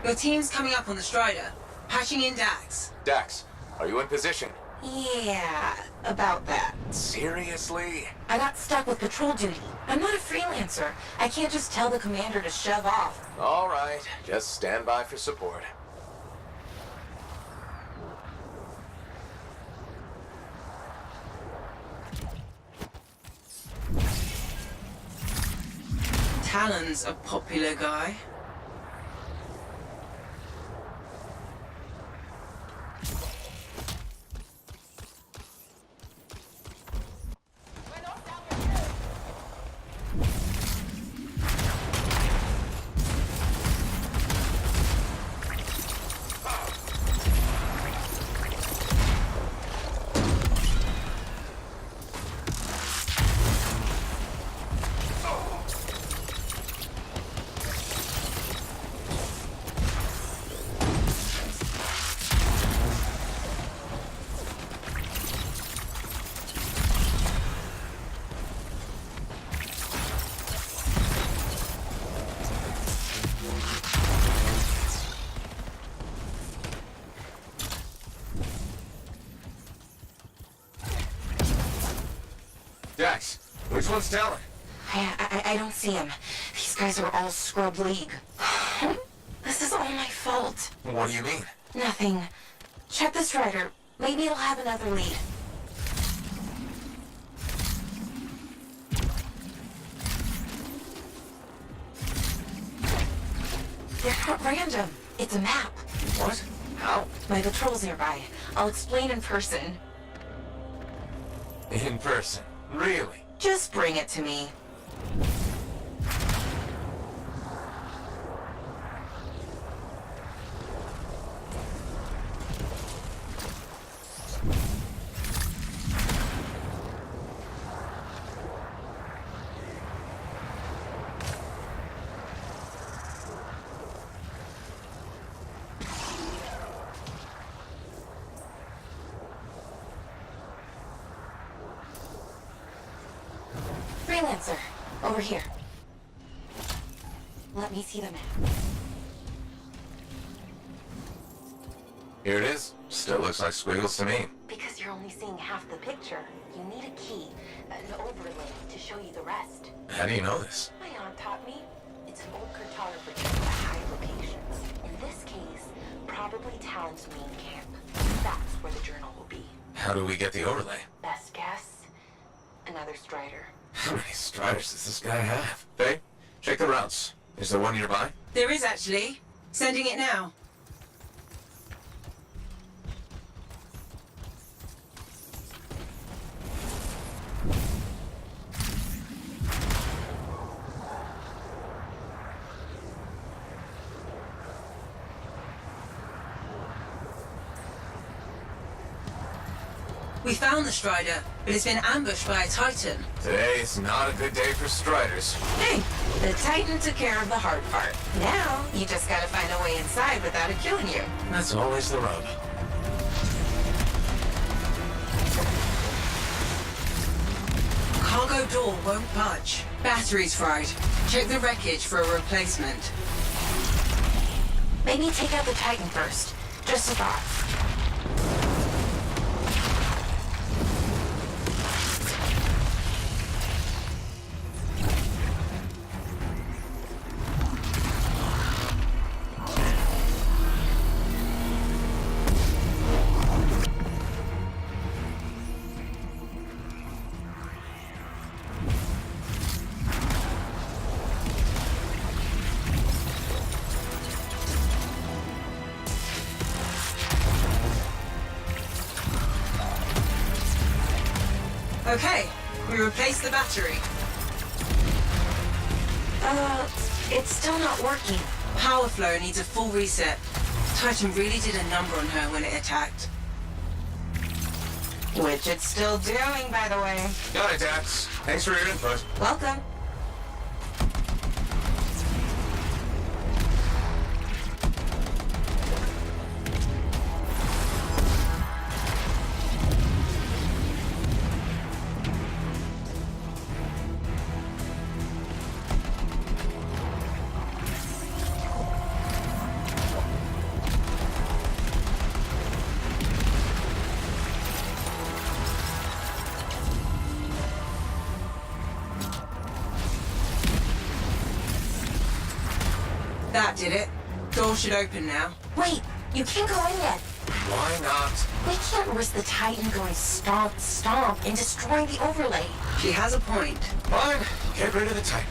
Your team's coming up on the Strider. Patching in Dax. Dax, are you in position? Yeah, about that. Seriously? I got stuck with patrol duty. I'm not a freelancer. I can't just tell the commander to shove off. All right, just stand by for support. Talon's a popular guy. Dax, which one's Talon? I don't see him. These guys are all scrub league. This is all my fault. What do you mean? Nothing. Check the Strider. Maybe it'll have another lead. They're not random. It's a map. What? How? My patrol's nearby. I'll explain in person. In person? Really? Just bring it to me. Freelancer, over here. Let me see the map. Here it is. Still looks like squiggles to me. Because you're only seeing half the picture. You need a key, an overlay, to show you the rest. How do you know this? My aunt taught me. It's an old cartography to hide locations. In this case, probably Talon's main camp. That's where the journal will be. How do we get the overlay? Best guess? Another Strider. How many Striders does this guy have? Hey, check the routes. Is there one nearby? There is actually. Sending it now. We found the Strider, but it's been ambushed by a Titan. Today's not a good day for Striders. Hey, the Titan took care of the hard part. Now, you just gotta find a way inside without it killing you. That's always the rub. Cargo door won't budge. Battery's fried. Check the wreckage for a replacement. Maybe take out the Titan first. Just a thought. Okay, we replaced the battery. It's still not working. Power flow needs a full reset. Titan really did a number on her when it attacked. Which it's still doing, by the way. Got it, Dax. Thanks for your input. Welcome. That did it. Door should open now. Wait, you can't go in yet. Why not? We can't risk the Titan going stomp, stomp, and destroying the overlay. She has a point. Fine. Get rid of the Titan.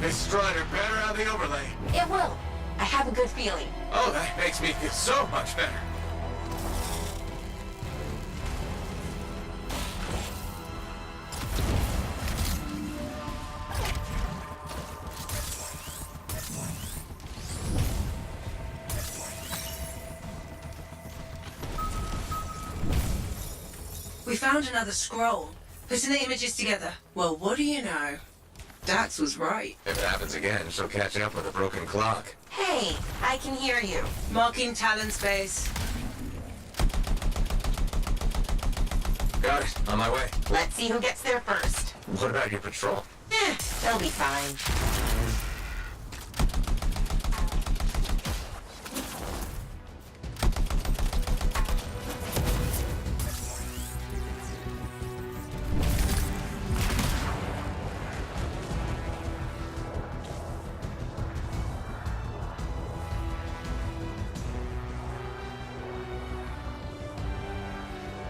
This Strider better out of the overlay. It will. I have a good feeling. Oh, that makes me feel so much better. We found another scroll. Putting the images together. Well, what do you know? Dax was right. If it happens again, she'll catch up with a broken clock. Hey, I can hear you. Marking Talon space. Got it. On my way. Let's see who gets there first. What about your patrol? They'll be fine.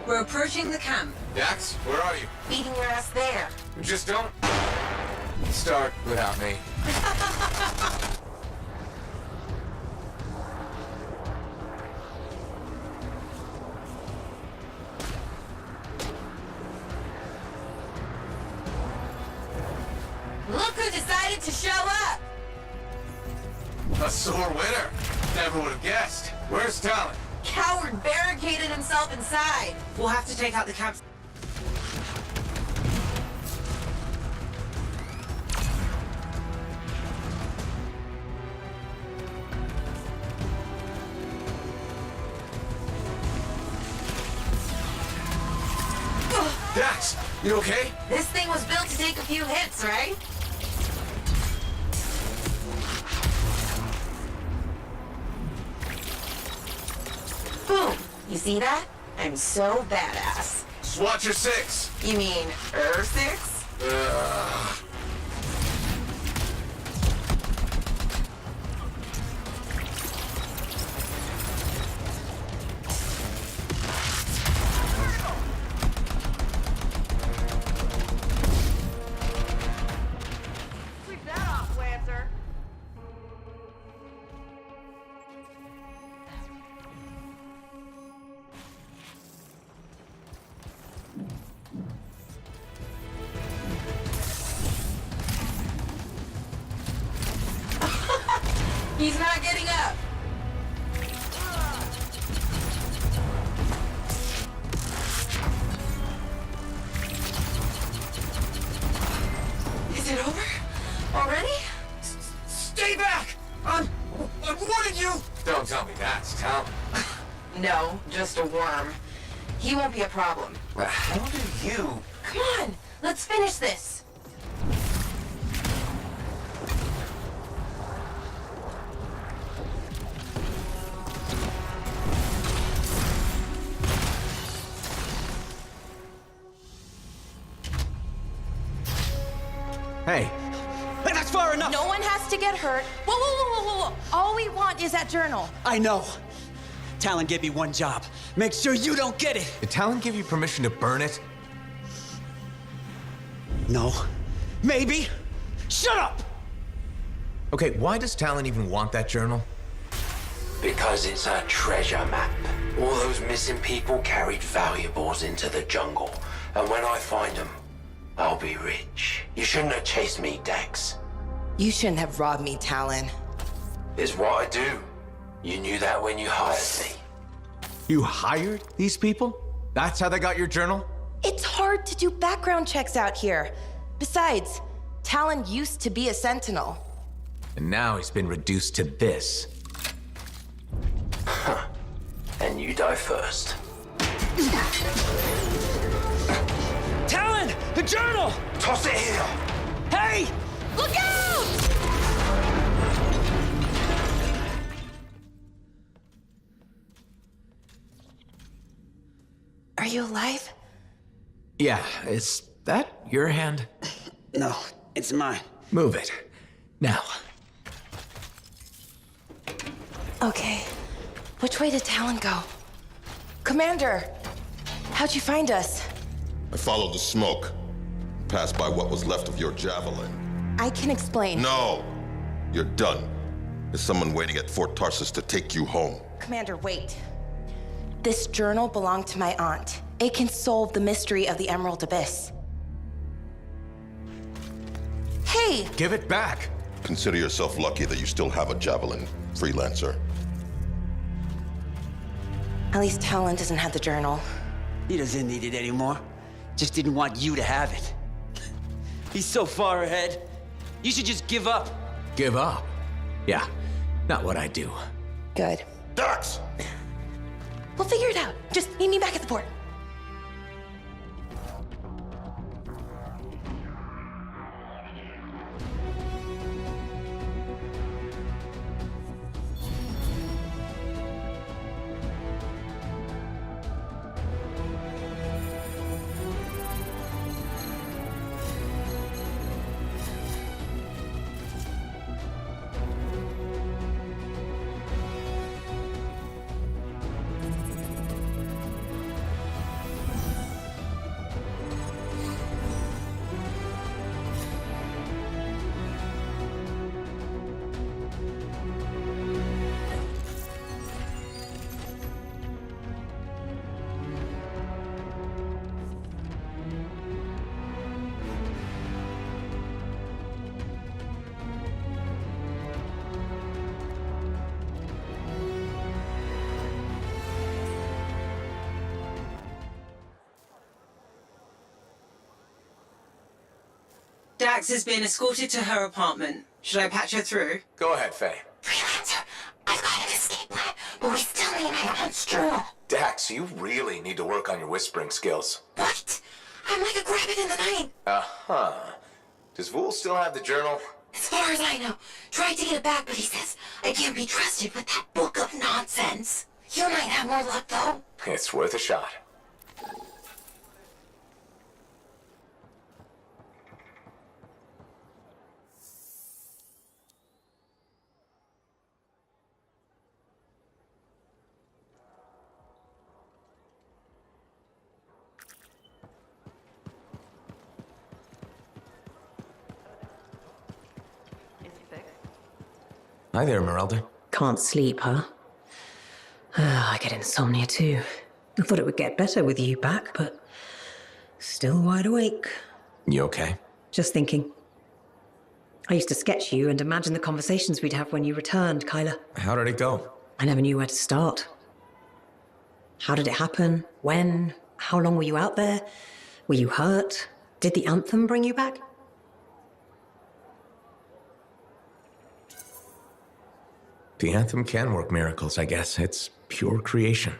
We're approaching the camp. Dax, where are you? Beating your ass there. Just don't start without me. show up! A sore winner. Never would have guessed. Where's Talon? Coward barricaded himself inside. We'll have to take out the camp. Dax, you okay? This thing was built to take a few hits, right? Boom! You see that? I'm so badass. Swatcher 6. You mean Earth 6? Sweep that off, Lancer. He's not getting up. Is it over? Already? Stay back! I'm warning you! Don't tell me that's Talon. No, just a worm. He won't be a problem. How do you... Come on, let's finish this. Hey, That's far enough! No one has to get hurt. Whoa, whoa, whoa, whoa, whoa, whoa. All we want is that journal. I know. Talon gave me one job. Make sure you don't get it. did Talon give you permission to burn it? No. Maybe. Shut up! Okay, why does Talon even want that journal? Because it's a treasure map. All those missing people carried valuables into the jungle. And when I find them, I'll be rich. You shouldn't have chased me, Dax. You shouldn't have robbed me, Talon. It's what I do. You knew that when you hired me. You hired these people? That's how they got your journal? It's hard to do background checks out here. Besides, Talon used to be a sentinel. And now he's been reduced to this. And you die first. Talon! The journal! Toss it here! Hey! Look out! Are you alive? Yeah, is that your hand? No, it's mine. Move it. Now. Okay. Which way did Talon go? Commander! How'd you find us? I followed the smoke. Passed by what was left of your Javelin. I can explain. No! You're done. There's someone waiting at Fort Tarsus to take you home. Commander, wait. This journal belonged to my aunt. It can solve the mystery of the Emerald Abyss. Hey! Give it back. Consider yourself lucky that you still have a Javelin, freelancer. At least Talon doesn't have the journal. He doesn't need it anymore. Just didn't want you to have it. He's so far ahead. You should just give up. Give up? Yeah, not what I do. Good. Dax! We'll figure it out. Just meet me back at the port. Dax has been escorted to her apartment. Should I patch her through? Go ahead, Faye. Freelancer, I've got an escape plan, but we still need an monster. Dax, you really need to work on your whispering skills. What? I'm like a rabbit in the night. Uh-huh. Does Vool still have the journal? As far as I know, tried to get it back, but he says I can't be trusted with that book of nonsense. You might have more luck, though. It's worth a shot. Hi there, Merelda. Can't sleep, huh? I get insomnia too. I thought it would get better with you back, but still wide awake. You okay? Just thinking. I used to sketch you and imagine the conversations we'd have when you returned, Kyla. How did it go? I never knew where to start. How did it happen? When? How long were you out there? Were you hurt? Did the Anthem bring you back? The Anthem can work miracles, I guess. It's pure creation.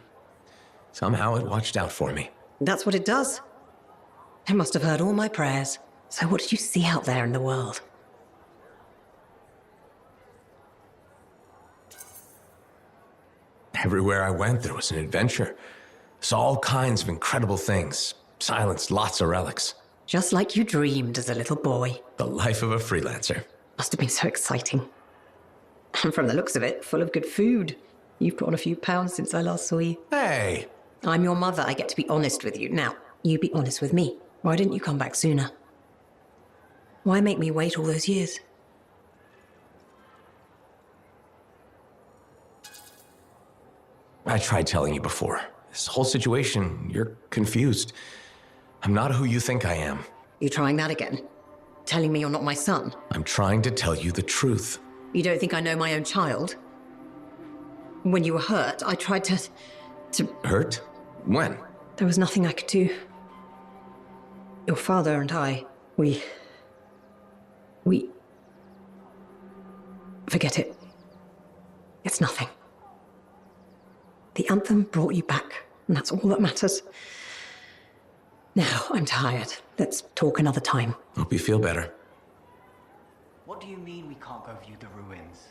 Somehow it watched out for me. That's what it does. It must have heard all my prayers. So what did you see out there in the world? Everywhere I went, there was an adventure. Saw all kinds of incredible things. Silenced lots of relics. Just like you dreamed as a little boy. The life of a freelancer. Must have been so exciting. And from the looks of it, full of good food. You've put on a few pounds since I last saw you. Hey! I'm your mother. I get to be honest with you. Now, you be honest with me. Why didn't you come back sooner? Why make me wait all those years? I tried telling you before. This whole situation, you're confused. I'm not who you think I am. You trying that again? Telling me you're not my son? I'm trying to tell you the truth. You don't think I know my own child? When you were hurt, I tried to... Hurt? When? There was nothing I could do. Your father and I, we... Forget it. It's nothing. The Anthem brought you back, and that's all that matters. Now, I'm tired. Let's talk another time. Hope you feel better. What do you mean we can't go view the ruins?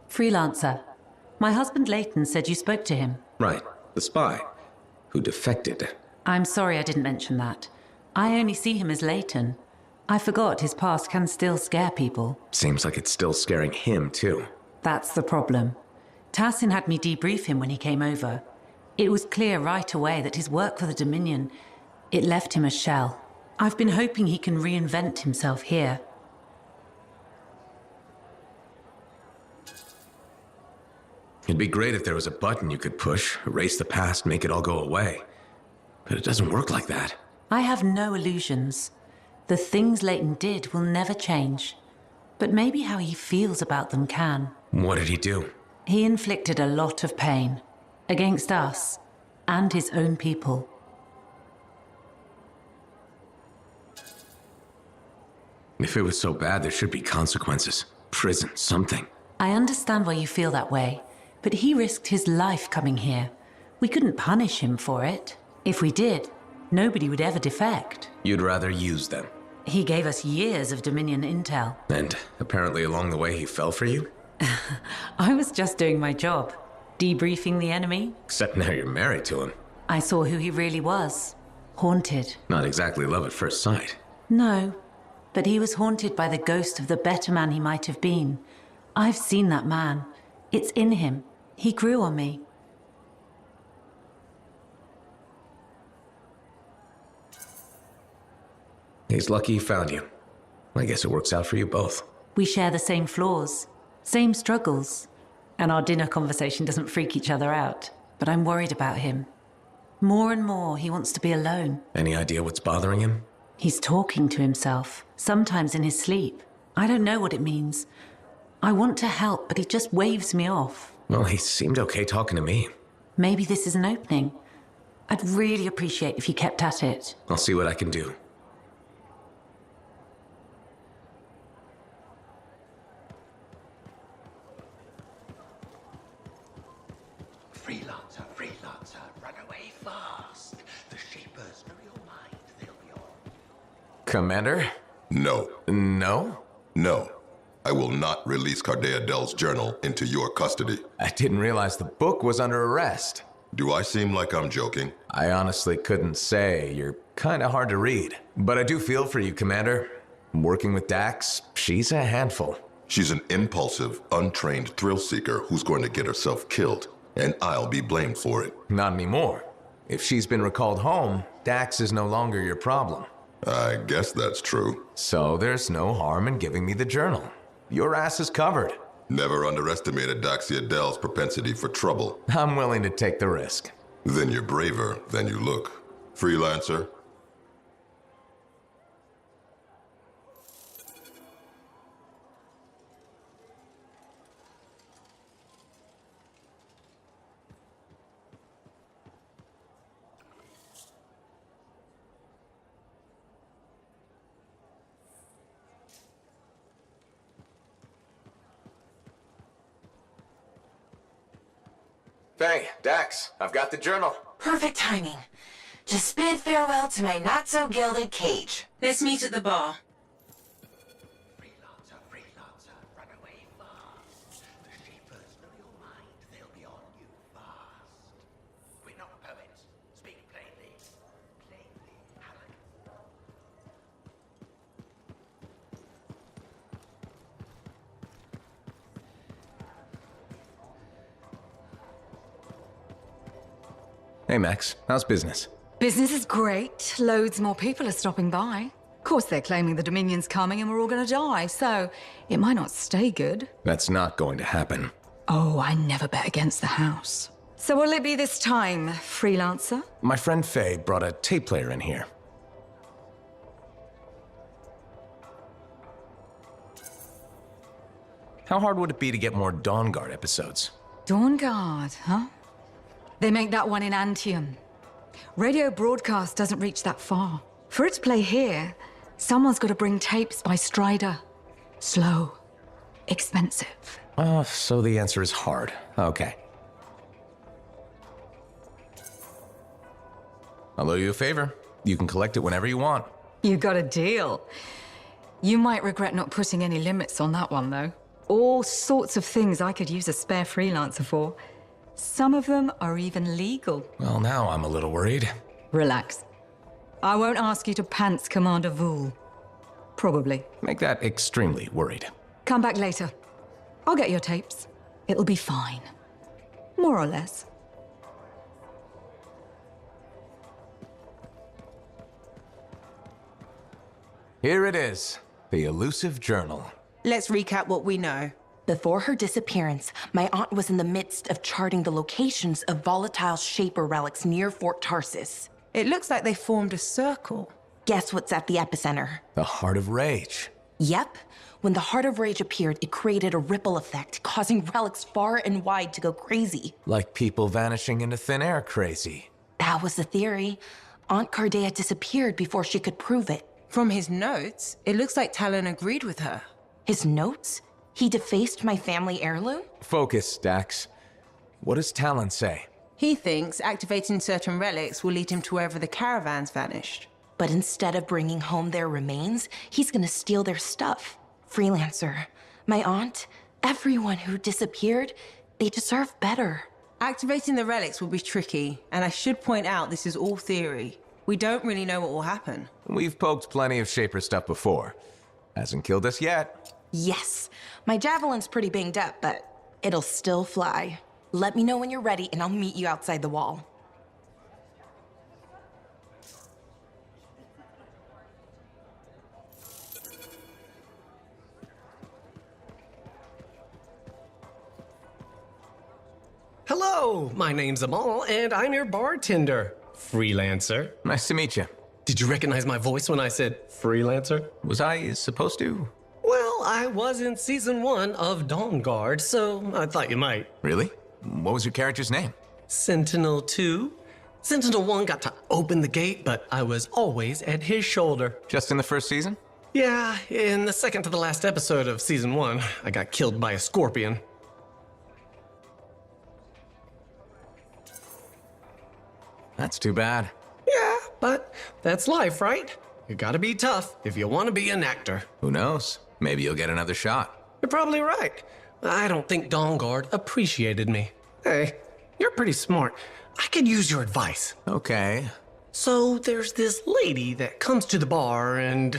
Freelancer. My husband Leighton said you spoke to him. Right. The spy. Who defected. I'm sorry I didn't mention that. I only see him as Leighton. I forgot his past can still scare people. Seems like it's still scaring him, too. That's the problem. Tassin had me debrief him when he came over. It was clear right away that his work for the Dominion, it left him a shell. I've been hoping he can reinvent himself here. It'd be great if there was a button you could push, erase the past, make it all go away. But it doesn't work like that. I have no illusions. The things Leighton did will never change. But maybe how he feels about them can. What did he do? He inflicted a lot of pain. Against us. And his own people. If it was so bad, there should be consequences. Prison, something. I understand why you feel that way. But he risked his life coming here. We couldn't punish him for it. If we did, nobody would ever defect. You'd rather use them. He gave us years of Dominion intel. And apparently along the way he fell for you? I was just doing my job. Debriefing the enemy. Except now you're married to him. I saw who he really was. Haunted. Not exactly love at first sight. No. But he was haunted by the ghost of the better man he might have been. I've seen that man. It's in him. He grew on me. He's lucky he found you. I guess it works out for you both. We share the same flaws, same struggles. and our dinner conversation doesn't freak each other out. But I'm worried about him. More and more, he wants to be alone. Any idea what's bothering him? He's talking to himself, sometimes in his sleep. I don't know what it means. I want to help, but he just waves me off. Well, he seemed okay talking to me. Maybe this is an opening. I'd really appreciate if you kept at it. I'll see what I can do. Freelancer, freelancer, run away fast. The Shapers know your mind, they'll be on. Commander? No. No? No. I will not release Cardea Dell's journal into your custody. I didn't realize the book was under arrest. Do I seem like I'm joking? I honestly couldn't say. You're kind of hard to read. But I do feel for you, Commander. Working with Dax, she's a handful. She's an impulsive, untrained thrill seeker who's going to get herself killed, and I'll be blamed for it. Not anymore. If she's been recalled home, Dax is no longer your problem. I guess that's true. So there's no harm in giving me the journal. Your ass is covered. Never underestimated Daxia Dell's propensity for trouble. I'm willing to take the risk. Then you're braver than you look. Freelancer. Hey, Dax, I've got the journal. Perfect timing. Just bid farewell to my not-so-gilded cage. Let's meet at the bar. Freelancer, freelancer, run away fast. The Shapers know your mind, they'll be on you fast. We're not poets. Speak plainly. Plainly, Halleck. Hey, Max, how's business? Business is great. Loads more people are stopping by. Of course, they're claiming the Dominion's coming and we're all gonna die, so it might not stay good. That's not going to happen. Oh, I never bet against the house. So what'll it be this time, freelancer? My friend Faye brought a tape player in here. How hard would it be to get more Dawn Guard episodes? Dawn Guard, huh? They make that one in Anthem. Radio broadcast doesn't reach that far. For it to play here, someone's got to bring tapes by Strider. Slow. Expensive. Oh, so the answer is hard. Okay. I'll owe you a favor. You can collect it whenever you want. You got a deal. You might regret not putting any limits on that one, though. All sorts of things I could use a spare freelancer for. Some of them are even legal. Well, now I'm a little worried. Relax. I won't ask you to pants Commander Vool. Probably. Make that extremely worried. Come back later. I'll get your tapes. It'll be fine. More or less. Here it is, the elusive journal. Let's recap what we know. Before her disappearance, my aunt was in the midst of charting the locations of volatile Shaper relics near Fort Tarsus. It looks like they formed a circle. Guess what's at the epicenter? The Heart of Rage. Yep. When the Heart of Rage appeared, it created a ripple effect, causing relics far and wide to go crazy. Like people vanishing into thin air crazy. That was the theory. Aunt Cardea disappeared before she could prove it. From his notes, it looks like Talon agreed with her. His notes? He defaced my family heirloom? Focus, Dax. What does Talon say? He thinks activating certain relics will lead him to wherever the caravans vanished. But instead of bringing home their remains, he's gonna steal their stuff. Freelancer, my aunt, everyone who disappeared, they deserve better. Activating the relics will be tricky, and I should point out this is all theory. We don't really know what will happen. We've poked plenty of Shaper stuff before. Hasn't killed us yet. Yes, my Javelin's pretty banged up, but it'll still fly. Let me know when you're ready, and I'll meet you outside the wall. Hello, my name's Amal, and I'm your bartender. Freelancer. Nice to meet you. Did you recognize my voice when I said freelancer? Was I supposed to? Well, I was in season 1 of Dawn Guard, so I thought you might. Really? What was your character's name? Sentinel 2. Sentinel 1 got to open the gate, but I was always at his shoulder. Just in the first season? Yeah, in the second to the last episode of season 1, I got killed by a scorpion. That's too bad. Yeah, but that's life, right? You gotta be tough if you want to be an actor. Who knows? Maybe you'll get another shot. You're probably right. I don't think Dawn Guard appreciated me. Hey, you're pretty smart. I could use your advice. Okay. So there's this lady that comes to the bar, and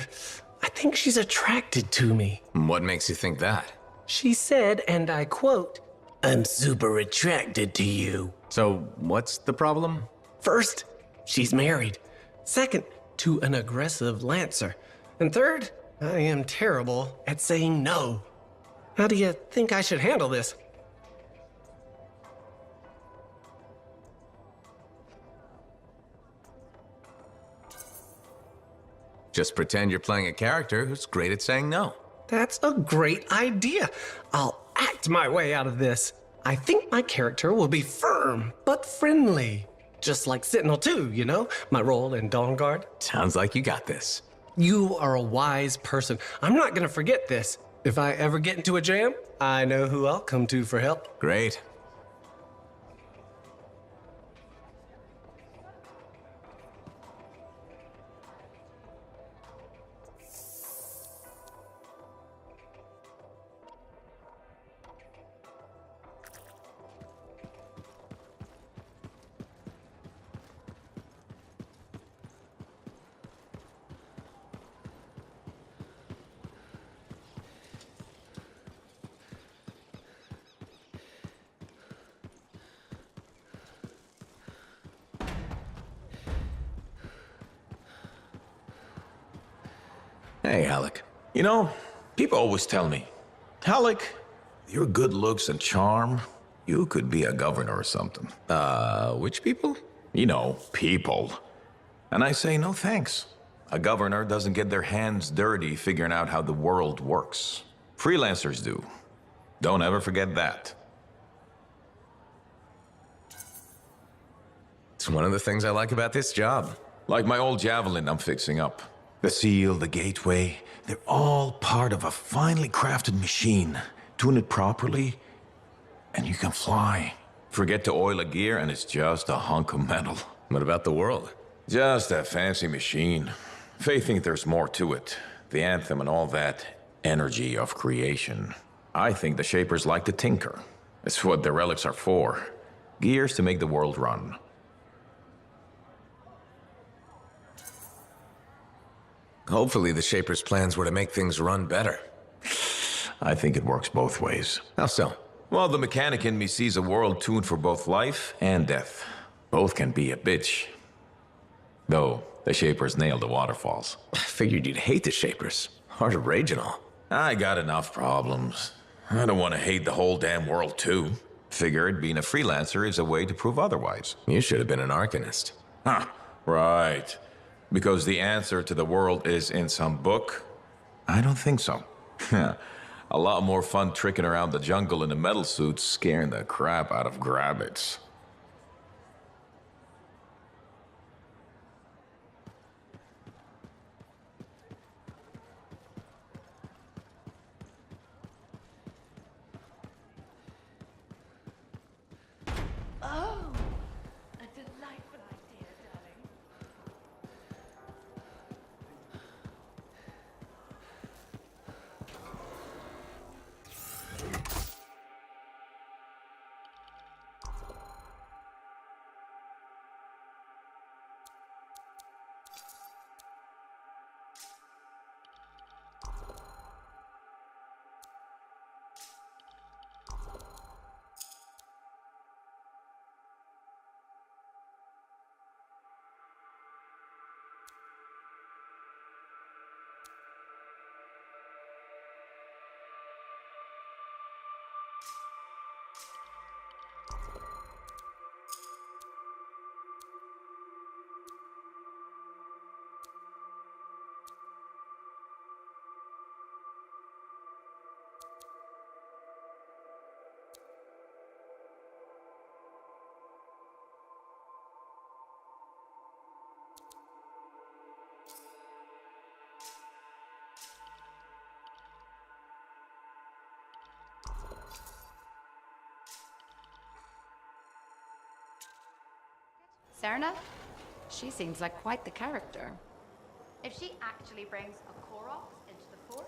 I think she's attracted to me. What makes you think that? She said, and I quote, "I'm super attracted to you." So what's the problem? First, she's married. Second, to an aggressive lancer. And third, I am terrible at saying no. How do you think I should handle this? Just pretend you're playing a character who's great at saying no. That's a great idea. I'll act my way out of this. I think my character will be firm, but friendly. Just like Sentinel 2, you know? My role in Dawn Guard. Sounds like you got this. You are a wise person. I'm not gonna forget this. If I ever get into a jam, I know who I'll come to for help. Great. Hey, Alec. You know, people always tell me, Alec, your good looks and charm, you could be a governor or something. Which people? You know, people. And I say, no thanks. A governor doesn't get their hands dirty figuring out how the world works. Freelancers do. Don't ever forget that. It's one of the things I like about this job. Like my old Javelin I'm fixing up. The seal, the gateway, they're all part of a finely crafted machine. Tune it properly, and you can fly. Forget to oil a gear, and it's just a hunk of metal. What about the world? Just a fancy machine. They think there's more to it. The Anthem and all that energy of creation. I think the Shapers like to tinker. It's what the relics are for. Gears to make the world run. Hopefully the Shapers' plans were to make things run better. I think it works both ways. How so? Well, the mechanic in me sees a world tuned for both life and death. Both can be a bitch. Though, the Shapers nailed the waterfalls. I figured you'd hate the Shapers. Hard to rage and all. I got enough problems. I don't want to hate the whole damn world, too. Figured being a freelancer is a way to prove otherwise. You should have been an Arcanist. Huh, right. Because the answer to the world is in some book? I don't think so. A lot more fun tricking around the jungle in a metal suit, scaring the crap out of grabbits. Oh, a delightful idea, darling. Serna? She seems like quite the character. If she actually brings a Koroks into the fort,